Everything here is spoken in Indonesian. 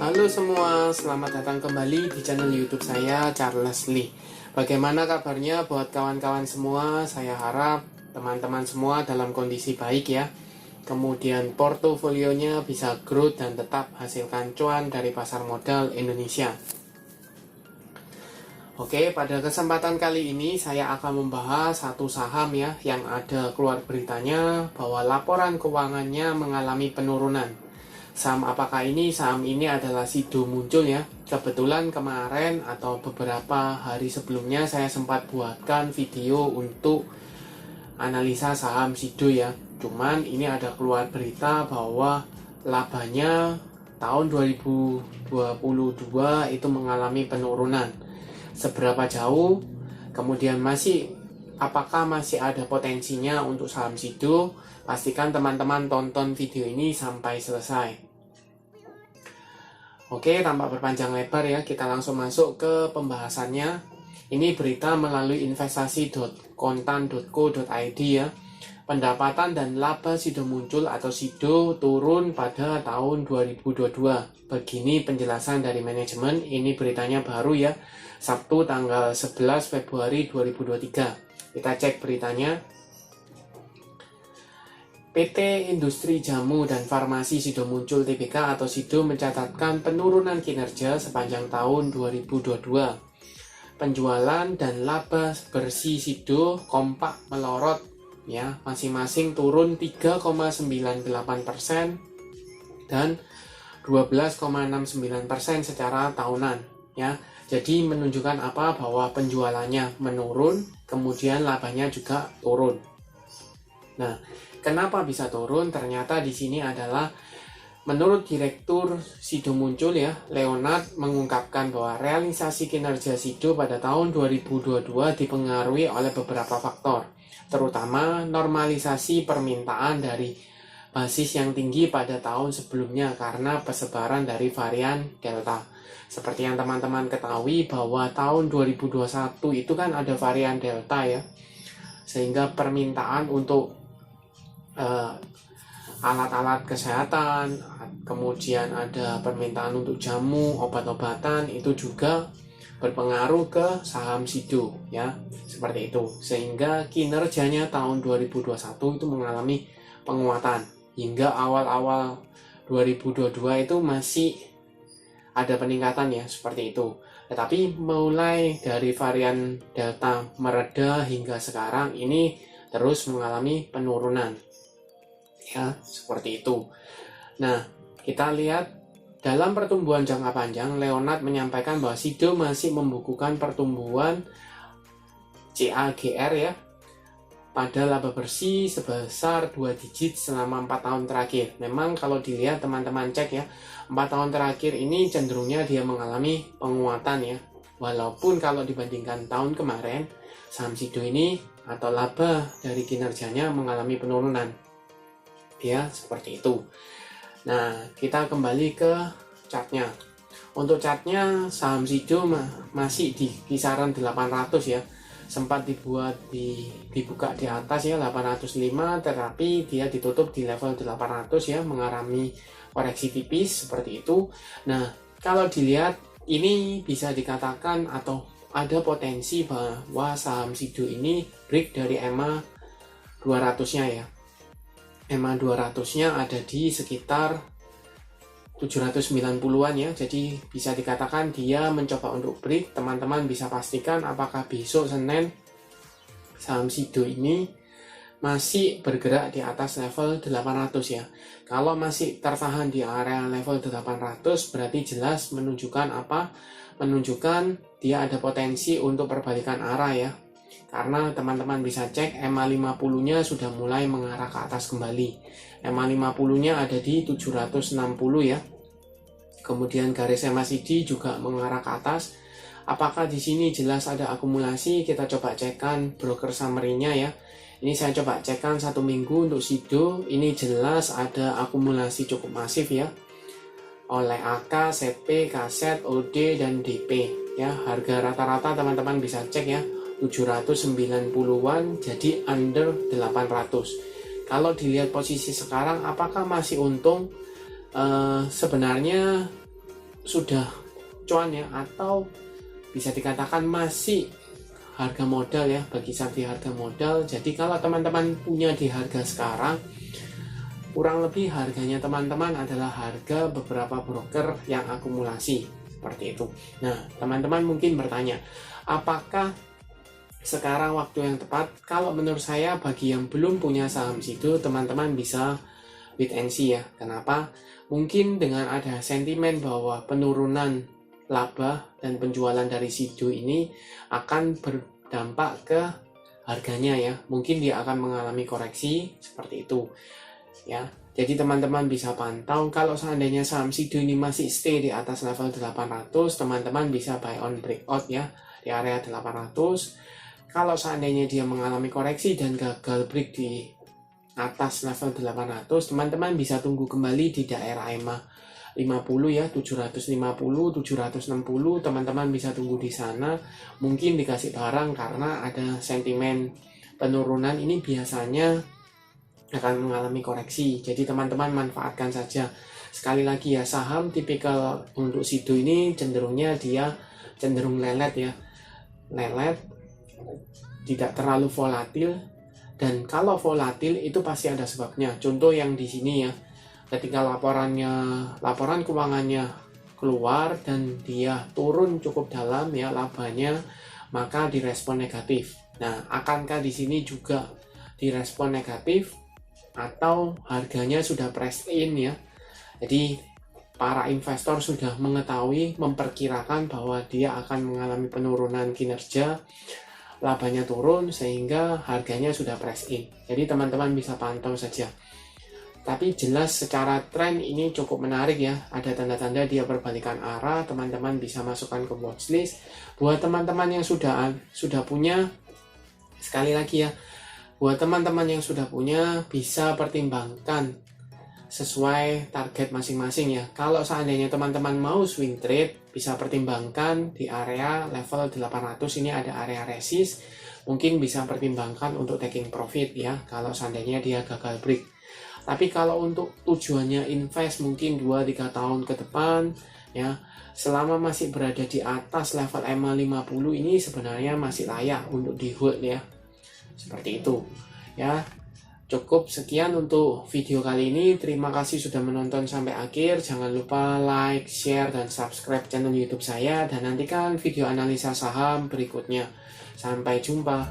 Halo semua, selamat datang kembali di channel YouTube saya, Charles Lee. Bagaimana kabarnya buat kawan-kawan semua? Saya harap teman-teman semua dalam kondisi baik ya. Kemudian portofolionya bisa growth dan tetap hasilkan cuan dari pasar modal Indonesia. Oke, pada kesempatan kali ini saya akan membahas satu saham ya yang ada keluar beritanya bahwa laporan keuangannya mengalami penurunan. Saham apakah ini? Saham ini adalah Sido muncul ya. Kebetulan kemarin atau beberapa hari sebelumnya saya sempat buatkan video untuk analisa saham Sido ya. Cuman ini ada keluar berita bahwa labanya tahun 2022 itu mengalami penurunan. Seberapa jauh? Kemudian apakah masih ada potensinya untuk saham Sido? Pastikan teman-teman tonton video ini sampai selesai. Oke, tanpa berpanjang lebar ya, kita langsung masuk ke pembahasannya. Ini berita melalui investasi.kontan.co.id ya. Pendapatan dan laba Sido muncul atau Sido turun pada tahun 2022. Begini penjelasan dari manajemen, ini beritanya baru ya. Sabtu tanggal 11 Februari 2023. Kita cek beritanya. PT Industri Jamu dan Farmasi Sido Muncul Tbk atau Sido mencatatkan penurunan kinerja sepanjang tahun 2022. Penjualan dan laba bersih Sido kompak melorot ya, masing-masing turun 3,98% dan 12,69% secara tahunan ya. Jadi menunjukkan apa? Bahwa penjualannya menurun, kemudian labanya juga turun. Nah, kenapa bisa turun? Ternyata di sini adalah menurut Direktur Sido Muncul ya, Leonard mengungkapkan bahwa realisasi kinerja Sido pada tahun 2022 dipengaruhi oleh beberapa faktor, terutama normalisasi permintaan dari basis yang tinggi pada tahun sebelumnya karena persebaran dari varian Delta. Seperti yang teman-teman ketahui bahwa tahun 2021 itu kan ada varian Delta ya, sehingga permintaan untuk alat-alat kesehatan, kemudian ada permintaan untuk jamu, obat-obatan, itu juga berpengaruh ke saham Sido ya, seperti itu. Sehingga kinerjanya tahun 2021 itu mengalami penguatan. Hingga awal-awal 2022 itu masih ada peningkatan ya, seperti itu. Tetapi mulai dari varian Delta mereda hingga sekarang ini terus mengalami penurunan. Ya, seperti itu. Nah, kita lihat dalam pertumbuhan jangka panjang, Leonard menyampaikan bahwa Sido masih membukukan pertumbuhan CAGR ya pada laba bersih sebesar 2 digit selama 4 tahun terakhir. Memang kalau dilihat teman-teman cek ya, 4 tahun terakhir ini cenderungnya dia mengalami penguatan ya. Walaupun kalau dibandingkan tahun kemarin, saham Sido ini atau laba dari kinerjanya mengalami penurunan. Ya, seperti itu. Nah, kita kembali ke chartnya. Untuk chartnya, saham Sido masih di kisaran 800 ya. Sempat dibuka di atas ya 805, tetapi dia ditutup di level 800 ya, mengalami koreksi tipis seperti itu. Nah, kalau dilihat ini bisa dikatakan atau ada potensi bahwa saham Sido ini break dari EMA 200-nya ya. EMA 200-nya ada di sekitar 790-an ya. Jadi bisa dikatakan dia mencoba untuk break. Teman-teman bisa pastikan apakah besok Senin saham Sido ini masih bergerak di atas level 800 ya. Kalau masih tertahan di area level 800 berarti jelas menunjukkan apa? Menunjukkan dia ada potensi untuk perbalikan arah ya. Karena teman-teman bisa cek EMA 50-nya sudah mulai mengarah ke atas kembali. EMA 50-nya ada di 760 ya. Kemudian garis MACD juga mengarah ke atas. Apakah di sini jelas ada akumulasi? Kita coba cekkan broker summary-nya ya. Ini saya coba cekkan 1 minggu untuk Sido. Ini jelas ada akumulasi cukup masif ya. Oleh AK, CP, KZ, OD, dan DP ya. Harga rata-rata teman-teman bisa cek ya. 790-an jadi under 800. Kalau dilihat posisi sekarang apakah masih untung? Sebenarnya sudah cuan ya, atau bisa dikatakan masih harga modal ya, bagi di harga modal. Jadi kalau teman-teman punya di harga sekarang, kurang lebih harganya teman-teman adalah harga beberapa broker yang akumulasi seperti itu. Nah, teman-teman mungkin bertanya, apakah sekarang waktu yang tepat? Kalau menurut saya, bagi yang belum punya saham Sido, teman-teman bisa wait and see ya. Kenapa? Mungkin dengan ada sentimen bahwa penurunan laba dan penjualan dari Sido ini akan berdampak ke harganya ya. Mungkin dia akan mengalami koreksi seperti itu ya. Jadi teman-teman bisa pantau. Kalau seandainya saham Sido ini masih stay di atas level 800, teman-teman bisa buy on breakout ya di area 800. Kalau seandainya dia mengalami koreksi dan gagal break di atas level 800, teman-teman bisa tunggu kembali di daerah EMA 50 ya, 750, 760, teman-teman bisa tunggu di sana. Mungkin dikasih barang karena ada sentimen penurunan ini biasanya akan mengalami koreksi. Jadi teman-teman manfaatkan saja. Sekali lagi ya, saham tipikal untuk Sido ini cenderungnya dia cenderung lelet ya. Lelet, tidak terlalu volatil, dan kalau volatil itu pasti ada sebabnya. Contoh yang di sini ya, ketika laporan keuangannya keluar dan dia turun cukup dalam ya labanya, maka direspon negatif. Nah, akankah di sini juga direspon negatif atau harganya sudah price in ya? Jadi para investor sudah mengetahui, memperkirakan bahwa dia akan mengalami penurunan kinerja, labanya turun sehingga harganya sudah price in. Jadi teman-teman bisa pantau saja. Tapi jelas secara tren ini cukup menarik ya. Ada tanda-tanda dia berbalikan arah, teman-teman bisa masukkan ke watchlist. Buat teman-teman yang sudah punya, sekali lagi ya, buat teman-teman yang sudah punya bisa pertimbangkan sesuai target masing-masing ya. Kalau seandainya teman-teman mau swing trade, bisa pertimbangkan di area level 800 ini ada area resist. Mungkin bisa pertimbangkan untuk taking profit ya, kalau seandainya dia gagal break. Tapi kalau untuk tujuannya invest mungkin 2-3 tahun ke depan ya, selama masih berada di atas level EMA 50 ini sebenarnya masih layak untuk di hold ya. Seperti itu ya. Cukup sekian untuk video kali ini. Terima kasih sudah menonton sampai akhir. Jangan lupa like, share, dan subscribe channel YouTube saya, dan nantikan video analisa saham berikutnya. Sampai jumpa.